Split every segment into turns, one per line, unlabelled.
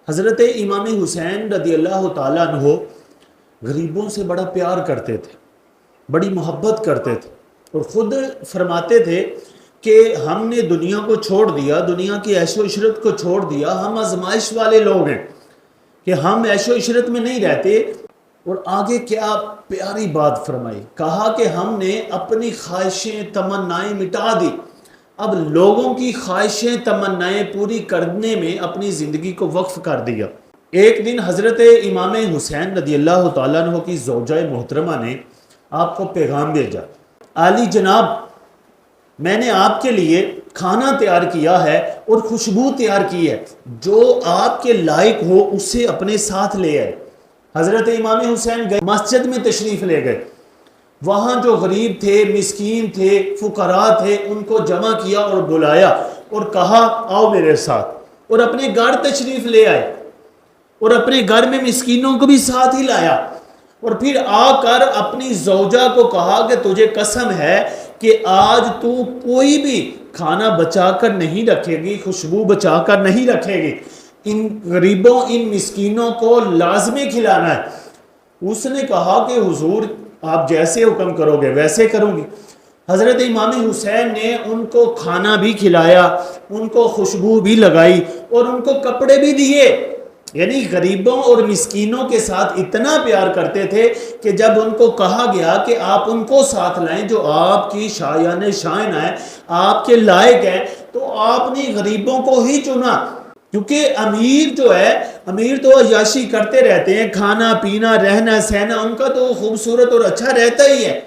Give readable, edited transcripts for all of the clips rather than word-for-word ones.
حضرت امام حسین رضی اللہ تعالیٰ عنہ غریبوں سے بڑا پیار کرتے تھے، بڑی محبت کرتے تھے، اور خود فرماتے تھے کہ ہم نے دنیا کو چھوڑ دیا، دنیا کی عیش و عشرت کو چھوڑ دیا، ہم آزمائش والے لوگ ہیں کہ ہم عیش و عشرت میں نہیں رہتے۔ اور آگے کیا پیاری بات فرمائی، کہا کہ ہم نے اپنی خواہشیں تمنائیں مٹا دی، اب لوگوں کی خواہشیں تمنائیں پوری کرنے میں اپنی زندگی کو وقف کر دیا۔ ایک دن حضرت امام حسین رضی اللہ تعالیٰ عنہ کی زوجہ محترمہ نے آپ کو پیغام بھیجا، عالی جناب، میں نے آپ کے لیے کھانا تیار کیا ہے اور خوشبو تیار کی ہے، جو آپ کے لائق ہو اسے اپنے ساتھ لے آئے۔ حضرت امام حسین گئے، مسجد میں تشریف لے گئے، وہاں جو غریب تھے، مسکین تھے، فقراء تھے، ان کو جمع کیا اور بلایا اور کہا آؤ میرے ساتھ، اور اپنے گھر تشریف لے آئے اور اپنے گھر میں مسکینوں کو بھی ساتھ ہی لایا، اور پھر آ کر اپنی زوجہ کو کہا کہ تجھے قسم ہے کہ آج تو کوئی بھی کھانا بچا کر نہیں رکھے گی، خوشبو بچا کر نہیں رکھے گی، ان غریبوں ان مسکینوں کو لازمی کھلانا ہے۔ اس نے کہا کہ حضور آپ جیسے حکم کرو گے ویسے کروں گی۔ حضرت امام حسین نے ان کو کھانا بھی کھلایا، ان کو خوشبو بھی لگائی اور ان کو کپڑے بھی دیے، یعنی غریبوں اور مسکینوں کے ساتھ اتنا پیار کرتے تھے کہ جب ان کو کہا گیا کہ آپ ان کو ساتھ لائیں جو آپ کی شایان شائن ہیں، آپ کے لائق ہیں، تو آپ نے غریبوں کو ہی چنا، کیونکہ امیر جو ہے، امیر تو عیاشی کرتے رہتے ہیں، کھانا پینا رہنا سہنا ان کا تو خوبصورت اور اچھا رہتا ہی ہے۔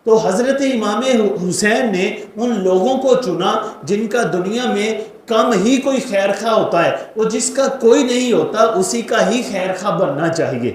تو حضرت امام حسین نے ان لوگوں کو چنا جن کا دنیا میں کم ہی کوئی خیر خواہ ہوتا ہے، وہ جس کا کوئی نہیں ہوتا اسی کا ہی خیر خواہ بننا چاہیے۔